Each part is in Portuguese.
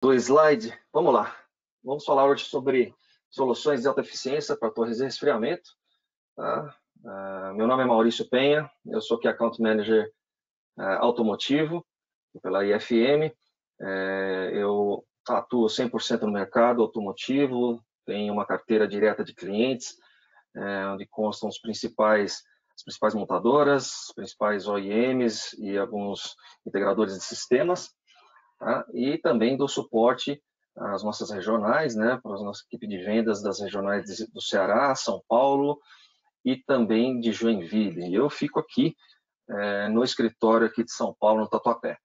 Do slide, vamos lá. Vamos falar hoje sobre soluções de alta eficiência para torres de resfriamento. Tá? Meu nome é Maurício Penha, eu sou aqui Account Manager automotivo pela IFM. Eu atuo 100% no mercado automotivo, tenho uma carteira direta de clientes, onde constam as principais montadoras, as principais OEMs e alguns integradores de sistemas. Tá? E também dou suporte às nossas regionais, né, para a nossa equipe de vendas das regionais do Ceará, São Paulo e também de Joinville. E eu fico aqui no escritório aqui de São Paulo, no Tatuapé.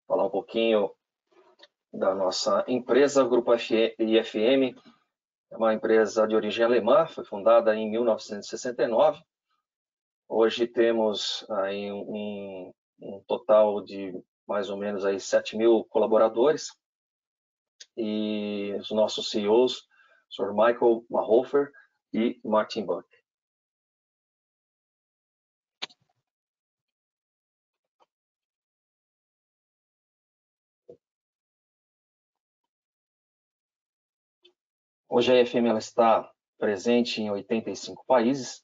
Falar um pouquinho da nossa empresa, o Grupo IFM, é uma empresa de origem alemã, foi fundada em 1969. Hoje temos aí um total de mais ou menos aí 7.000 colaboradores e os nossos CEOs, Sr. Michael Mahofer e Martin Buck. Hoje a IFM ela está presente em 85 países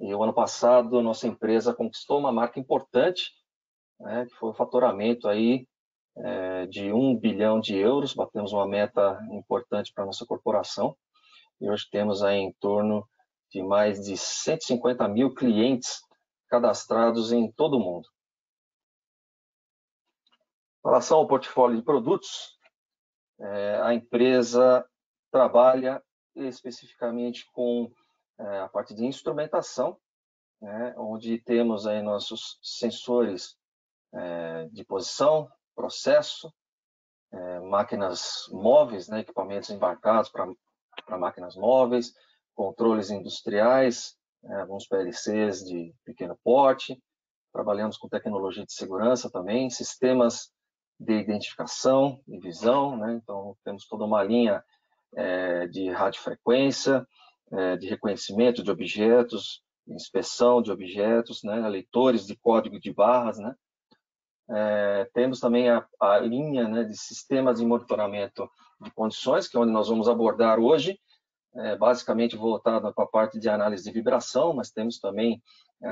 e o ano passado nossa empresa conquistou uma marca importante, né, que foi o faturamento aí de 1 bilhão de euros, batemos uma meta importante para a nossa corporação e hoje temos aí em torno de mais de 150 mil clientes cadastrados em todo o mundo. Em relação ao portfólio de produtos, a empresa trabalha especificamente com a parte de instrumentação, né, onde temos aí nossos sensores de posição, processo, máquinas móveis, né, equipamentos embarcados para máquinas móveis, controles industriais, alguns PLCs de pequeno porte, trabalhamos com tecnologia de segurança também, sistemas de identificação e visão, né? Então temos toda uma linha de radiofrequência, de reconhecimento de objetos, inspeção de objetos, né? Leitores de código de barras, né? Temos também a linha, né, de sistemas de monitoramento de condições, que é onde nós vamos abordar hoje, basicamente voltado para a parte de análise de vibração, mas temos também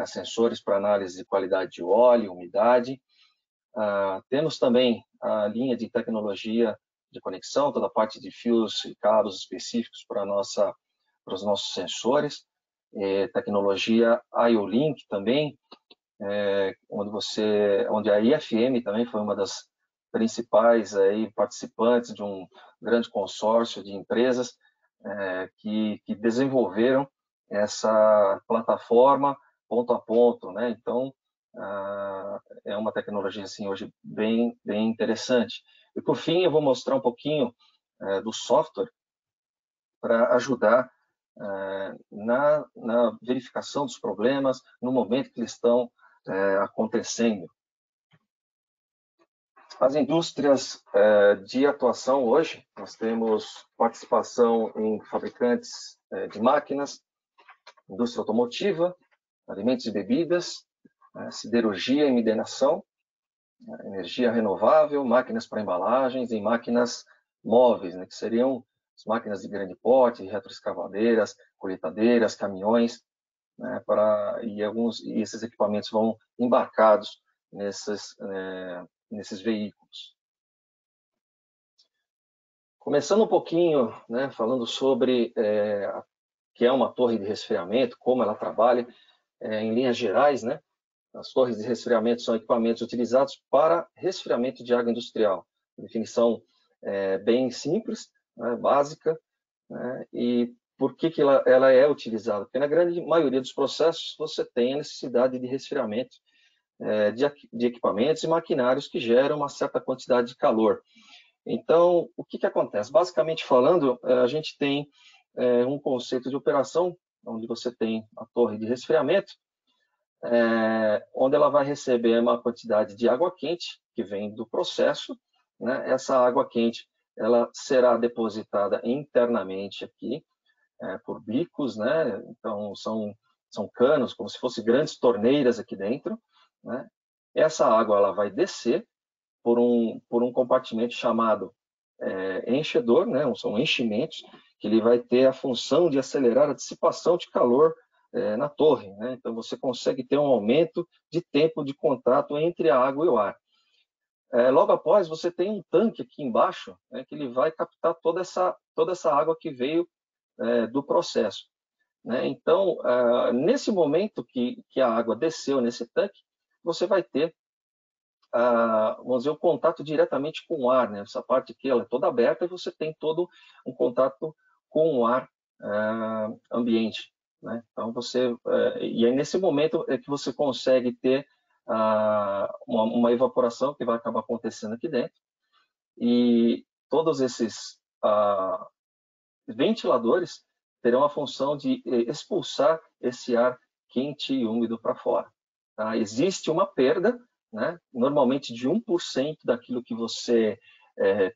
sensores para análise de qualidade de óleo, umidade. Temos também a linha de tecnologia de conexão, toda a parte de fios e cabos específicos para os nossos sensores, tecnologia IO-Link também, onde a IFM também foi uma das principais aí, participantes de um grande consórcio de empresas que desenvolveram essa plataforma ponto a ponto, né? Então, é uma tecnologia assim hoje bem interessante. E por fim, eu vou mostrar um pouquinho do software para ajudar na verificação dos problemas no momento que eles estão acontecendo. As indústrias de atuação hoje, nós temos participação em fabricantes de máquinas, indústria automotiva, alimentos e bebidas, siderurgia e mineração, energia renovável, máquinas para embalagens e máquinas móveis, né, que seriam as máquinas de grande porte, retroescavadeiras, colheitadeiras, caminhões, né, e esses equipamentos vão embarcados nesses veículos. Começando um pouquinho, né, falando sobre que é uma torre de resfriamento, como ela trabalha, em linhas gerais, né? As torres de resfriamento são equipamentos utilizados para resfriamento de água industrial. Definição bem simples, né, básica, né, e por que ela é utilizada? Porque na grande maioria dos processos você tem a necessidade de resfriamento de equipamentos e maquinários que geram uma certa quantidade de calor. Então, o que acontece? Basicamente falando, a gente tem um conceito de operação, onde você tem a torre de resfriamento, onde ela vai receber uma quantidade de água quente que vem do processo, né? Essa água quente ela será depositada internamente aqui, por bicos, né? Então, são canos, como se fossem grandes torneiras aqui dentro, né? Essa água ela vai descer por um compartimento chamado enchedor, né? São enchimentos, que ele vai ter a função de acelerar a dissipação de calor na torre, né? Então, você consegue ter um aumento de tempo de contato entre a água e o ar. Logo após, você tem um tanque aqui embaixo, né, que ele vai captar toda essa água que veio do processo, né? Então, nesse momento que a água desceu nesse tanque, você vai ter, vamos dizer, um contato diretamente com o ar, né? Essa parte aqui ela é toda aberta e você tem todo um contato com o ar ambiente, né? Então, e aí nesse momento é que você consegue ter uma evaporação que vai acabar acontecendo aqui dentro, e todos esses ventiladores terão a função de expulsar esse ar quente e úmido para fora. Tá? Existe uma perda, né, normalmente de 1% daquilo que você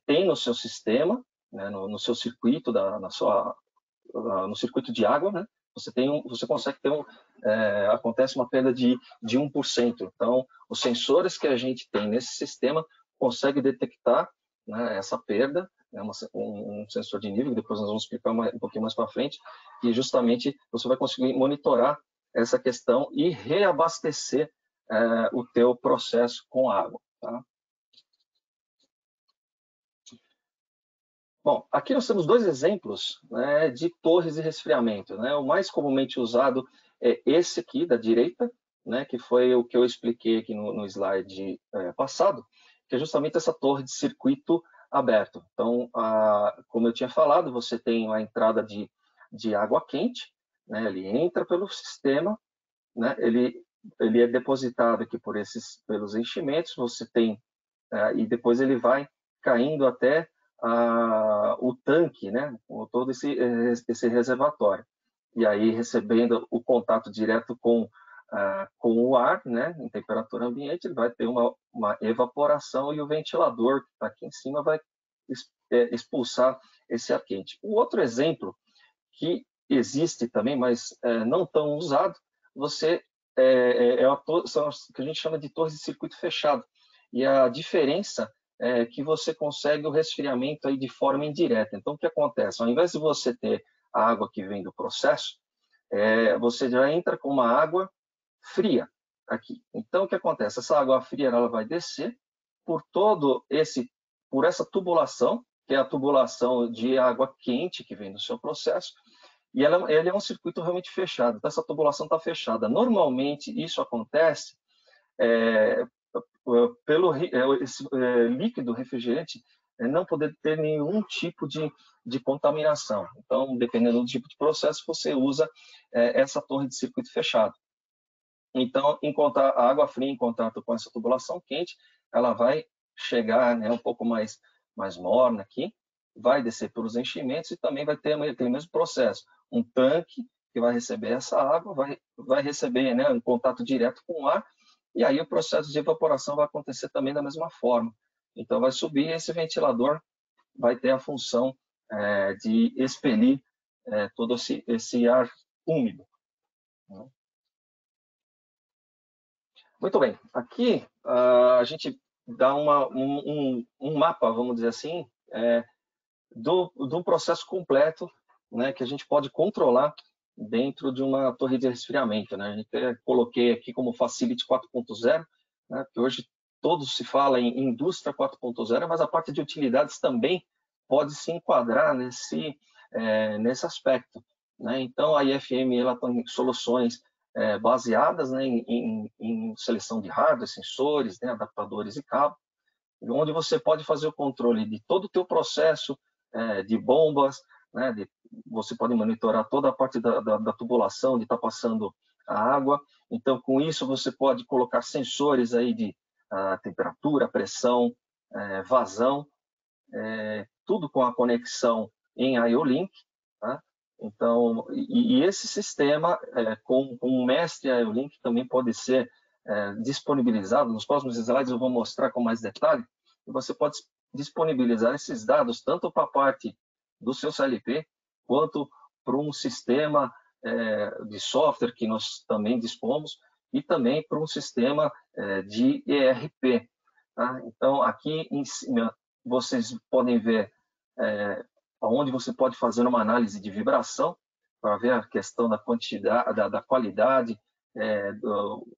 tem no seu sistema, né, no seu circuito, no circuito de água, né? Você consegue ter acontece uma perda de 1%. Então, os sensores que a gente tem nesse sistema conseguem detectar, né, essa perda, né, um sensor de nível, que depois nós vamos explicar um pouquinho mais para frente, e justamente você vai conseguir monitorar essa questão e reabastecer o teu processo com água. Tá? Bom, aqui nós temos dois exemplos, né, de torres de resfriamento, né? O mais comumente usado é esse aqui da direita, né, que foi o que eu expliquei aqui no slide passado, que é justamente essa torre de circuito aberto. Então, como eu tinha falado, você tem a entrada de água quente, né? Ele entra pelo sistema, né? Ele é depositado aqui pelos enchimentos, você tem e depois ele vai caindo até o tanque, né, todo esse reservatório. E aí, recebendo o contato direto com o ar, né, em temperatura ambiente, ele vai ter uma evaporação e o ventilador que está aqui em cima vai expulsar esse ar quente. O outro exemplo que existe também, mas não tão usado, são as que a gente chama de torres de circuito fechado. E a diferença é que você consegue o resfriamento aí de forma indireta. Então, o que acontece? Ao invés de você ter a água que vem do processo, você já entra com uma água fria aqui. Então, o que acontece? Essa água fria ela vai descer por essa tubulação, que é a tubulação de água quente que vem do seu processo, e ele é um circuito realmente fechado. Então, essa tubulação está fechada. Normalmente, isso acontece pelo esse líquido refrigerante não poder ter nenhum tipo de contaminação. Então, dependendo do tipo de processo, você usa essa torre de circuito fechado. Então, a água fria em contato com essa tubulação quente, ela vai chegar, né, um pouco mais morna aqui, vai descer pelos enchimentos e também vai ter aquele mesmo processo. Um tanque que vai receber essa água, vai receber, né, um contato direto com o ar, e aí o processo de evaporação vai acontecer também da mesma forma. Então, vai subir, esse ventilador vai ter a função de expelir todo esse ar úmido. Muito bem. Aqui a gente dá um mapa, vamos dizer assim, do processo completo, né, que a gente pode controlar dentro de uma torre de resfriamento, né? A gente coloquei aqui como Facility 4.0, né, que hoje todos se fala em indústria 4.0, mas a parte de utilidades também pode se enquadrar nesse aspecto, né? Então, a IFM ela tem soluções baseadas, né, em seleção de hardware, sensores, né, adaptadores e cabos, onde você pode fazer o controle de todo o teu processo de bombas, né, você pode monitorar toda a parte da tubulação, de estar passando a água. Então, com isso, você pode colocar sensores aí de temperatura, pressão, vazão, tudo com a conexão em IO-Link. Tá? Então, e esse sistema, com um mestre IO-Link, também pode ser disponibilizado. Nos próximos slides eu vou mostrar com mais detalhe. E você pode disponibilizar esses dados tanto para a parte do seu CLP, quanto para um sistema de software que nós também dispomos, e também para um sistema de ERP. Tá? Então, aqui em cima, vocês podem ver onde você pode fazer uma análise de vibração, para ver a questão da quantidade, da qualidade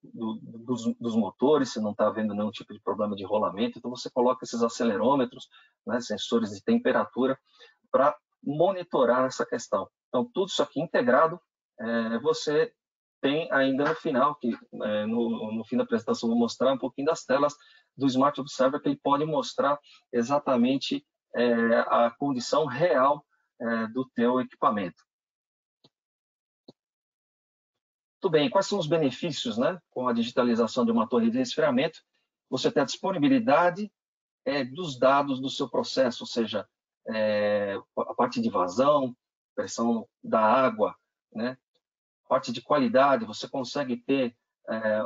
dos motores, se não está havendo nenhum tipo de problema de rolamento. Então, você coloca esses acelerômetros, né, sensores de temperatura, para monitorar essa questão. Então, tudo isso aqui integrado, você tem ainda no final, que no fim da apresentação eu vou mostrar um pouquinho das telas do Smart Observer, que ele pode mostrar exatamente a condição real do teu equipamento. Muito bem, quais são os benefícios, né, com a digitalização de uma torre de resfriamento? Você tem a disponibilidade dos dados do seu processo, ou seja, a parte de vazão, pressão da água, né? Parte de qualidade, você consegue ter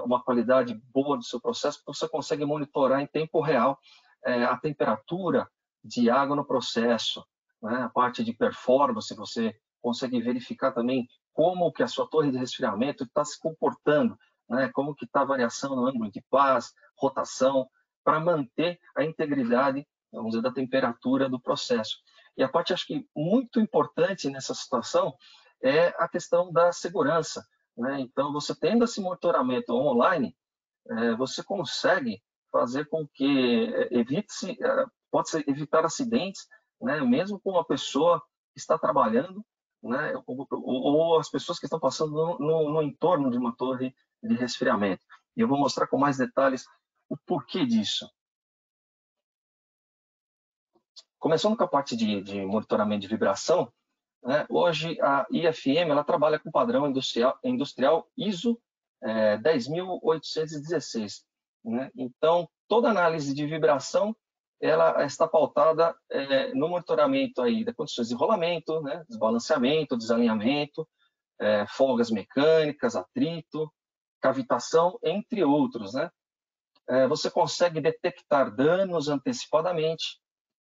uma qualidade boa do seu processo, porque você consegue monitorar em tempo real a temperatura de água no processo, né? A parte de performance, você consegue verificar também como que a sua torre de resfriamento está se comportando, né? Como que está a variação no ângulo de paz, rotação, para manter a integridade, vamos dizer, da temperatura do processo. E a parte, acho que, muito importante nessa situação é a questão da segurança, né? Então, você tendo esse monitoramento online, você consegue fazer com que pode-se evitar acidentes, né? Mesmo com uma pessoa que está trabalhando, né? Ou as pessoas que estão passando no entorno de uma torre de resfriamento. E eu vou mostrar com mais detalhes o porquê disso. Começando com a parte de monitoramento de vibração, né? Hoje a IFM ela trabalha com padrão industrial ISO 10.816. Né? Então, toda análise de vibração ela está pautada no monitoramento aí das condições de rolamento, né? Desbalanceamento, desalinhamento, folgas mecânicas, atrito, cavitação, entre outros. Né? Você consegue detectar danos antecipadamente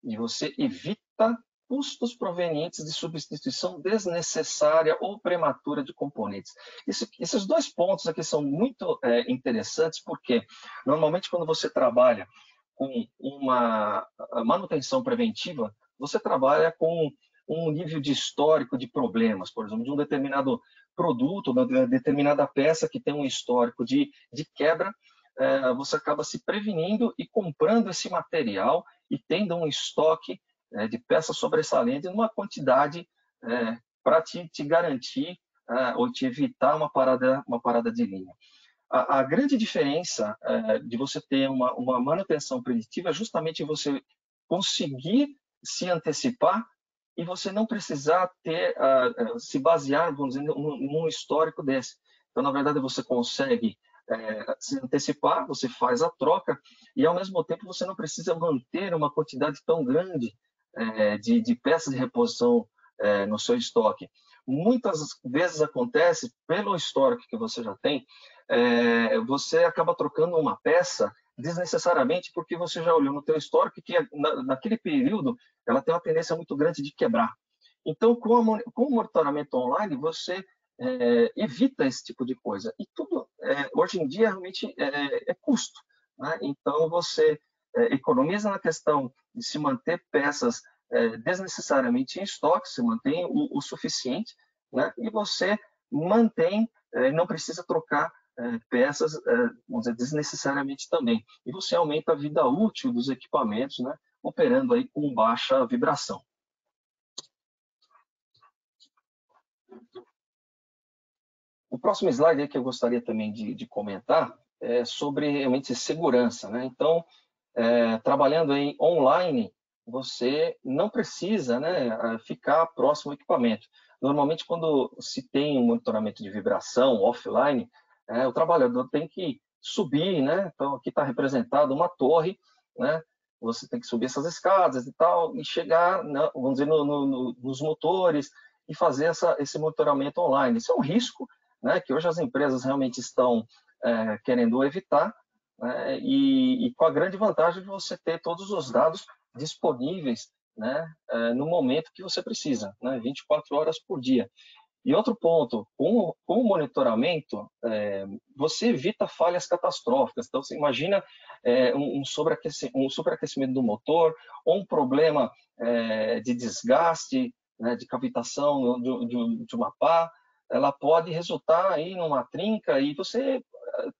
e você evita custos provenientes de substituição desnecessária ou prematura de componentes. Esses dois pontos aqui são muito interessantes, porque normalmente quando você trabalha com uma manutenção preventiva, você trabalha com um nível de histórico de problemas, por exemplo, de um determinado produto, de uma determinada peça que tem um histórico de quebra, você acaba se prevenindo e comprando esse material e tendo um estoque de peças sobressalentes numa quantidade para te garantir ou te evitar uma parada de linha. A grande diferença de você ter uma manutenção preditiva é justamente você conseguir se antecipar e você não precisar se basear, vamos dizer, num histórico desse. Então, na verdade, você consegue se antecipar, você faz a troca e, ao mesmo tempo, você não precisa manter uma quantidade tão grande de peças de reposição no seu estoque. Muitas vezes acontece, pelo histórico que você já tem, você acaba trocando uma peça desnecessariamente porque você já olhou no teu histórico que naquele período ela tem uma tendência muito grande de quebrar. Então, com o monitoramento online, você evita esse tipo de coisa. E tudo, hoje em dia, realmente é custo. Né? Então, você economiza na questão de se manter peças desnecessariamente em estoque, se mantém o suficiente, né? E você mantém, não precisa trocar peças, vamos dizer, desnecessariamente também. E você aumenta a vida útil dos equipamentos, né? Operando aí com baixa vibração. O próximo slide aí que eu gostaria também de comentar é sobre realmente segurança, né? Então, trabalhando aí online, você não precisa, né, ficar próximo ao equipamento. Normalmente, quando se tem um monitoramento de vibração offline, o trabalhador tem que subir, né? Então, aqui está representado uma torre, né? Você tem que subir essas escadas e tal, e chegar, né, vamos dizer, nos motores e fazer esse monitoramento online. Isso é um risco, né, que hoje as empresas realmente estão querendo evitar, né, e com a grande vantagem de você ter todos os dados disponíveis, né, no momento que você precisa, né, 24 horas por dia. E outro ponto, com o monitoramento, você evita falhas catastróficas. Então, você imagina um sobreaquecimento do motor ou um problema de desgaste, né, de cavitação de uma pá, ela pode resultar aí numa trinca e você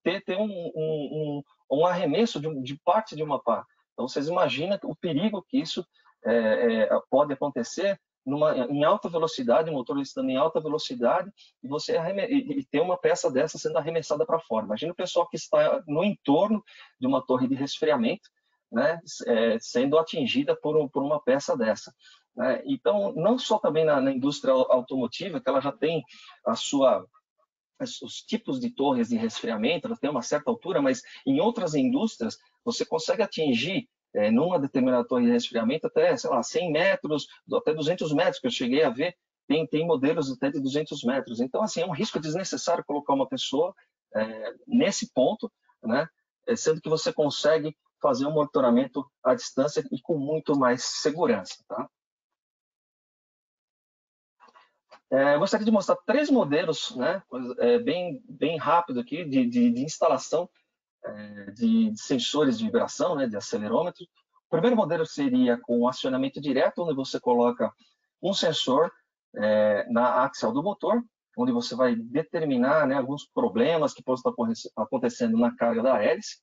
ter um arremesso de parte de uma pá. Então, vocês imaginam o perigo que isso pode acontecer em alta velocidade, o motor estando em alta velocidade, e você ter uma peça dessa sendo arremessada para fora. Imagina o pessoal que está no entorno de uma torre de resfriamento, né, sendo atingida por uma peça dessa. Né? Então, não só também na indústria automotiva, que ela já tem os tipos de torres de resfriamento, ela tem uma certa altura, mas em outras indústrias você consegue atingir numa determinada torre de resfriamento até, sei lá, 100 metros, até 200 metros, que eu cheguei a ver, tem modelos até de 200 metros. Então, assim, é um risco desnecessário colocar uma pessoa nesse ponto, né? Sendo que você consegue fazer um monitoramento à distância e com muito mais segurança, tá? Eu gostaria de mostrar 3 modelos, né, bem rápido aqui, de instalação de sensores de vibração, né, de acelerômetro. O primeiro modelo seria com acionamento direto, onde você coloca um sensor na axial do motor, onde você vai determinar, né, alguns problemas que possam estar acontecendo na carga da hélice,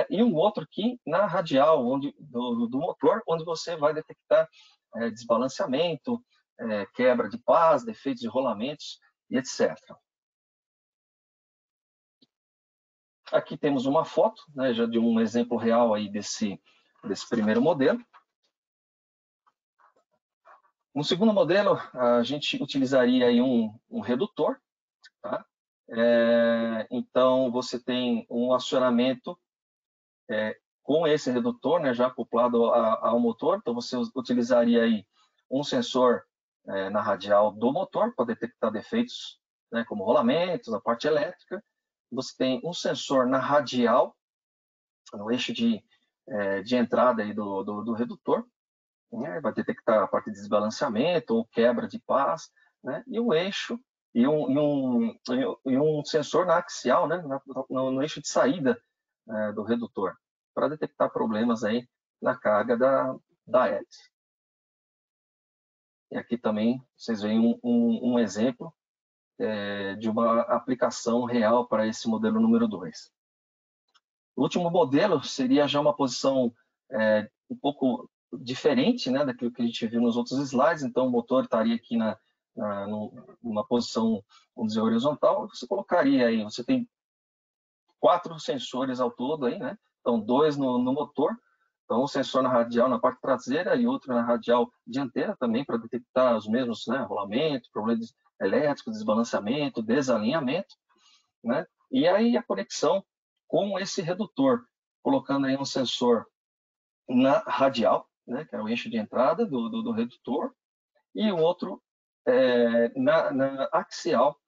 e um outro aqui na radial do motor, onde você vai detectar desbalanceamento, quebra de pás, defeitos de rolamentos e etc. Aqui temos uma foto, né, já de um exemplo real aí desse primeiro modelo. No segundo modelo, a gente utilizaria aí um redutor. Tá? Então, você tem um acionamento com esse redutor, né, já acoplado ao motor. Então, você utilizaria aí um sensor na radial do motor para detectar defeitos, né, como rolamentos, a parte elétrica. Você tem um sensor na radial, no eixo de entrada aí do redutor, né, vai detectar a parte de desbalanceamento ou quebra de pás, né, e o eixo e um sensor na axial, né, no eixo de saída do redutor, para detectar problemas aí na carga da hélice. E aqui também vocês veem um exemplo de uma aplicação real para esse modelo número 2. O último modelo seria já uma posição um pouco diferente, né, daquilo que a gente viu nos outros slides. Então, o motor estaria aqui numa posição, vamos dizer, horizontal. Você colocaria aí, você tem 4 sensores ao todo aí, né? Então, 2 no motor. Então, um sensor na radial na parte traseira e outro na radial dianteira também, para detectar os mesmos, né, rolamento, problemas elétricos, desbalanceamento, desalinhamento, né? E aí a conexão com esse redutor, colocando aí um sensor na radial, né, que é o eixo de entrada do redutor, e o outro na axial,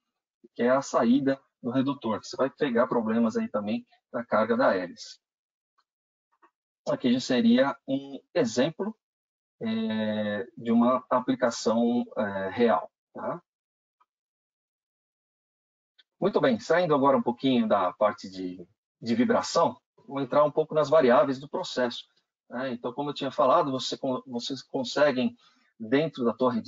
que é a saída do redutor, que você vai pegar problemas aí também na carga da hélice. Aqui já seria um exemplo de uma aplicação real. Tá? Muito bem, saindo agora um pouquinho da parte de vibração, vou entrar um pouco nas variáveis do processo. Né? Então, como eu tinha falado, vocês conseguem, dentro da torre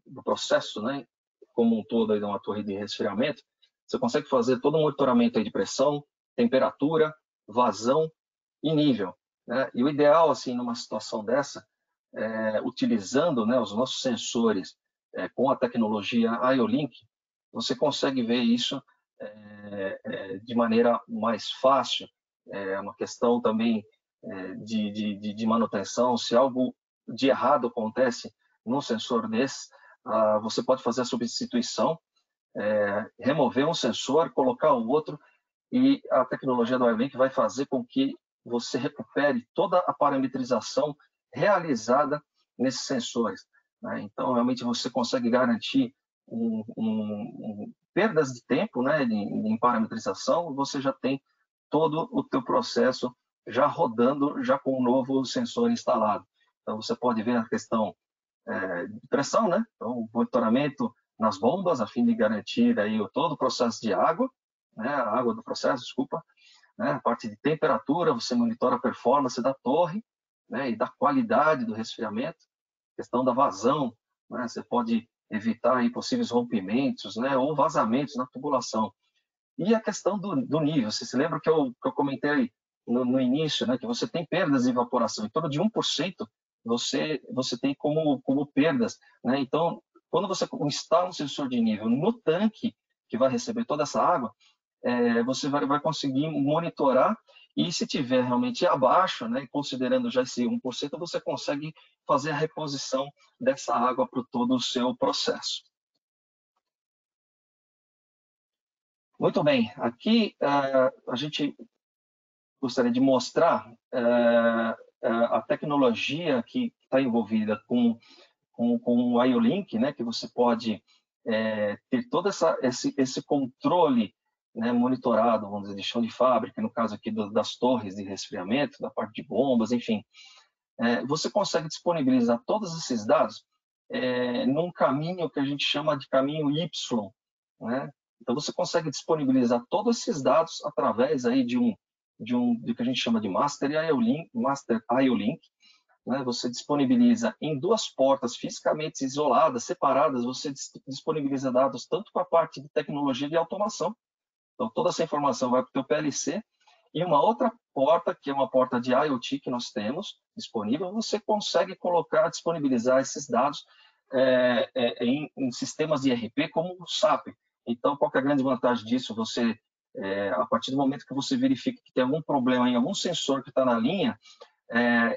do processo, né, como um todo, aí, uma torre de resfriamento, você consegue fazer todo um monitoramento aí de pressão, temperatura, vazão e nível. Né? E o ideal, assim, numa situação dessa, utilizando, né, os nossos sensores com a tecnologia IO-Link, você consegue ver isso de maneira mais fácil. É uma questão também de manutenção. Se algo de errado acontece num sensor desse, você pode fazer a substituição, remover um sensor, colocar o outro, e a tecnologia do IO-Link vai fazer com que você recupere toda a parametrização realizada nesses sensores. Né? Então, realmente, você consegue garantir perdas de tempo, né, em parametrização. Você já tem todo o teu processo já rodando, já com o novo sensor instalado. Então, você pode ver a questão de pressão, né? Então, monitoramento nas bombas, a fim de garantir aí todo o processo de água, né? A água do processo, desculpa, né? A parte de temperatura, você monitora a performance da torre, né? E da qualidade do resfriamento, questão da vazão, né? Você pode evitar aí possíveis rompimentos, né? Ou vazamentos na tubulação. E a questão do nível, você se lembra que eu comentei no início, né? Que você tem perdas de evaporação, em torno de 1% você tem como perdas, né? Então, quando você instala um sensor de nível no tanque, que vai receber toda essa água, você vai conseguir monitorar, e se tiver realmente abaixo, né, considerando já esse 1%, você consegue fazer a reposição dessa água para todo o seu processo. Muito bem, aqui a gente gostaria de mostrar a tecnologia que está envolvida com o IO-Link, né, que você pode ter todo esse controle, né, monitorado, vamos dizer, de chão de fábrica, no caso aqui das torres de resfriamento, da parte de bombas, enfim. Você consegue disponibilizar todos esses dados num caminho que a gente chama de caminho Y, né? Então, você consegue disponibilizar todos esses dados através aí do que a gente chama de Master IO-Link, né? Você disponibiliza em duas portas fisicamente isoladas, separadas, você disponibiliza dados tanto para a parte de tecnologia de automação, então toda essa informação vai para o teu PLC, e uma outra porta, que é uma porta de IoT que nós temos disponível, você consegue disponibilizar esses dados em sistemas de ERP como o SAP. Então, qual que é a grande vantagem disso? Você, a partir do momento que você verifica que tem algum problema em algum sensor que está na linha,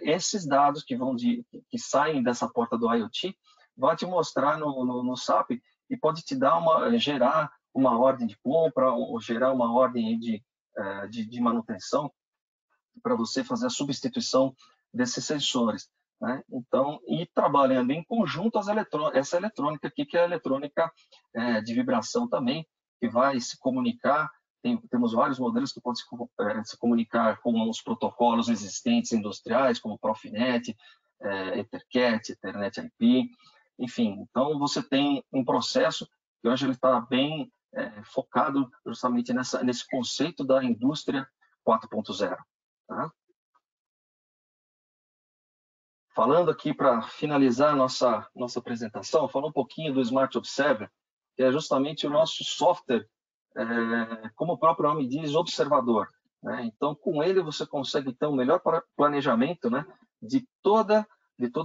esses dados que saem dessa porta do IoT vai te mostrar no SAP e pode te gerar uma ordem de compra ou gerar uma ordem de manutenção para você fazer a substituição desses sensores, né? Então, e trabalhando em conjunto essa eletrônica aqui, que é a eletrônica de vibração também, que vai se comunicar. Temos vários modelos que podem se comunicar com os protocolos existentes industriais, como Profinet, EtherCAT, Ethernet IP, enfim. Então, você tem um processo que hoje ele está bem focado justamente nesse conceito da indústria 4.0. Tá? Falando aqui para finalizar nossa apresentação, falar um pouquinho do Smart Observer, que é justamente o nosso software, como o próprio nome diz, observador, né? Então, com ele você consegue ter um melhor planejamento, né, de todo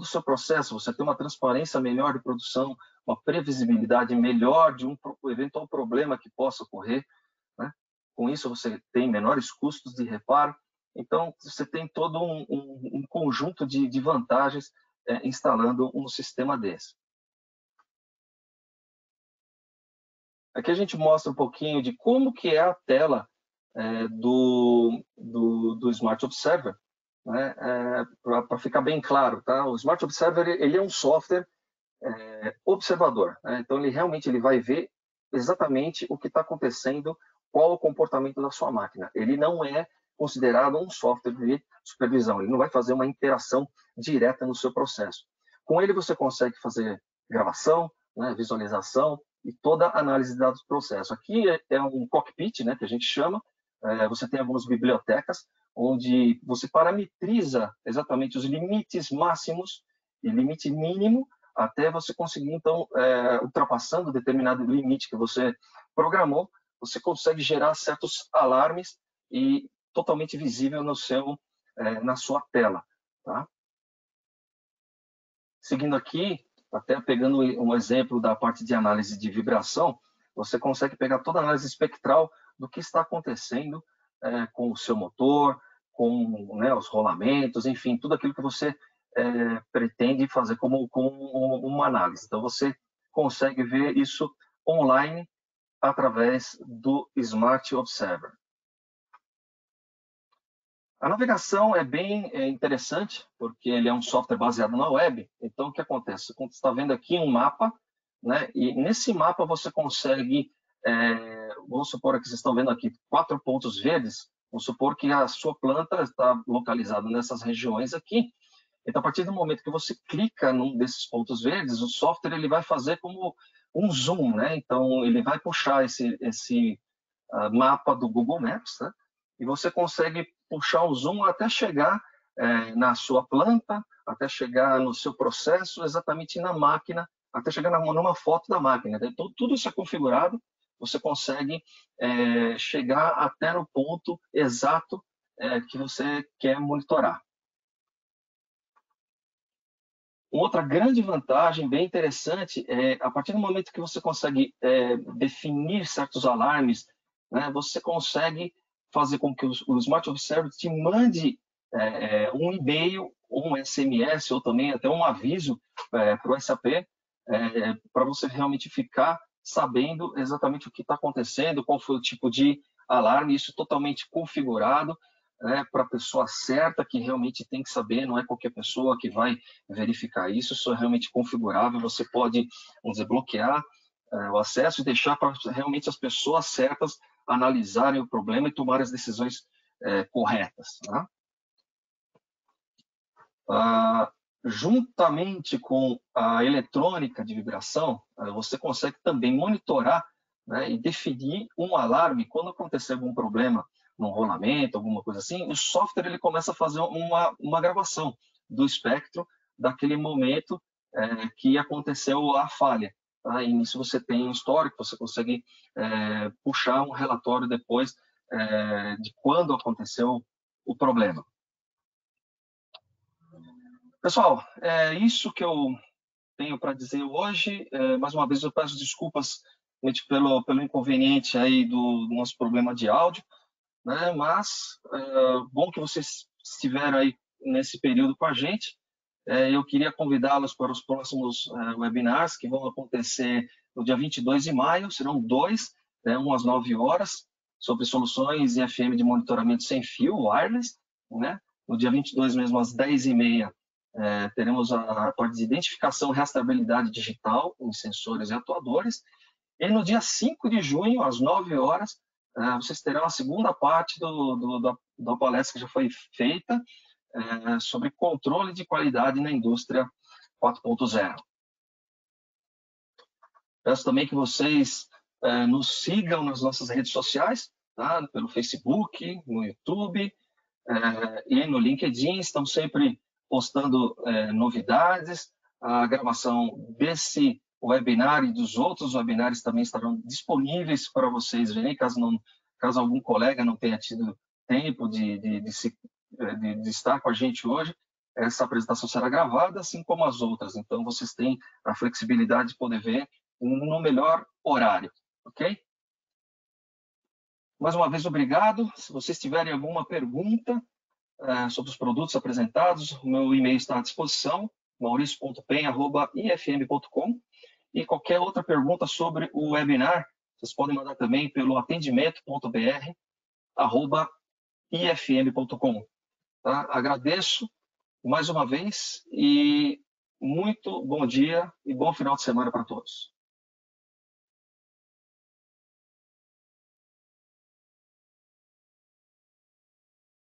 o seu processo. Você tem uma transparência melhor de produção, uma previsibilidade melhor de um eventual problema que possa ocorrer, né? Com isso, você tem menores custos de reparo. Então, você tem todo um conjunto de vantagens instalando um sistema desse. Aqui a gente mostra um pouquinho de como que é a tela do Smart Observer, né? Para ficar bem claro, tá? O Smart Observer ele é um software observador, né? Então ele vai ver exatamente o que está acontecendo, qual o comportamento da sua máquina. Ele não é considerado um software de supervisão, ele não vai fazer uma interação direta no seu processo. Com ele você consegue fazer gravação, né, visualização e toda a análise de dados do processo. Aqui é um cockpit, né, que a gente chama. Você tem algumas bibliotecas onde você parametriza exatamente os limites máximos e limite mínimo até você conseguir, então, ultrapassando determinado limite que você programou, você consegue gerar certos alarmes e totalmente visível na sua tela. Tá? Seguindo aqui, até pegando um exemplo da parte de análise de vibração, você consegue pegar toda a análise espectral do que está acontecendo com o seu motor, com, né, os rolamentos, enfim, tudo aquilo que você pretende fazer como uma análise. Então, você consegue ver isso online através do Smart Observer. A navegação é bem interessante, porque ele é um software baseado na web. Então, o que acontece? Você está vendo aqui um mapa, né? E nesse mapa você consegue, vamos supor que vocês estão vendo aqui 4 pontos verdes, vamos supor que a sua planta está localizada nessas regiões aqui, Então, a partir do momento que você clica num desses pontos verdes, o software ele vai fazer como um zoom, né? Então, ele vai puxar esse mapa do Google Maps, né? E você consegue puxar o zoom até chegar na sua planta, até chegar no seu processo, exatamente na máquina, até chegar numa foto da máquina. Então, tudo isso é configurado, você consegue chegar até no ponto exato que você quer monitorar. Outra grande vantagem, bem interessante, é a partir do momento que você consegue definir certos alarmes, né, você consegue fazer com que o Smart Observer te mande um e-mail, um SMS ou também até um aviso para o SAP, para você realmente ficar sabendo exatamente o que está acontecendo, qual foi o tipo de alarme, isso totalmente configurado, para a pessoa certa que realmente tem que saber, não é qualquer pessoa que vai verificar isso, isso é realmente configurável, você pode, vamos dizer, bloquear o acesso e deixar para realmente as pessoas certas analisarem o problema e tomar as decisões corretas. Né? Juntamente com a eletrônica de vibração, você consegue também monitorar, né, e definir um alarme quando acontecer algum problema no rolamento, alguma coisa assim, o software ele começa a fazer uma gravação do espectro daquele momento que aconteceu a falha. Tá? E nisso você tem um histórico, você consegue puxar um relatório depois de quando aconteceu o problema. Pessoal, é isso que eu tenho para dizer hoje. Mais uma vez eu peço desculpas pelo inconveniente aí do nosso problema de áudio, né? Mas bom que vocês estiveram aí nesse período com a gente. Eu queria convidá-los para os próximos webinars que vão acontecer no dia 22 de maio, serão dois, né, um às 9 horas, sobre soluções em FM de monitoramento sem fio, wireless, né? No dia 22 mesmo, às 10h30, teremos a parte de identificação e rastreabilidade digital em sensores e atuadores. E no dia 5 de junho, às 9 horas, vocês terão a segunda parte da palestra que já foi feita sobre controle de qualidade na indústria 4.0. Peço também que vocês nos sigam nas nossas redes sociais, tá? Pelo Facebook, no YouTube e no LinkedIn. Estamos sempre postando novidades. A gravação desse webinar e dos outros webinars também estarão disponíveis para vocês verem, caso algum colega não tenha tido tempo de estar com a gente hoje. Essa apresentação será gravada, assim como as outras. Então, vocês têm a flexibilidade de poder ver no melhor horário, ok? Mais uma vez, obrigado. Se vocês tiverem alguma pergunta sobre os produtos apresentados, o meu e-mail está à disposição, mauricio.pen@ifm.com. E qualquer outra pergunta sobre o webinar, vocês podem mandar também pelo atendimento.br@ifm.com. Tá? Agradeço mais uma vez e muito bom dia e bom final de semana para todos.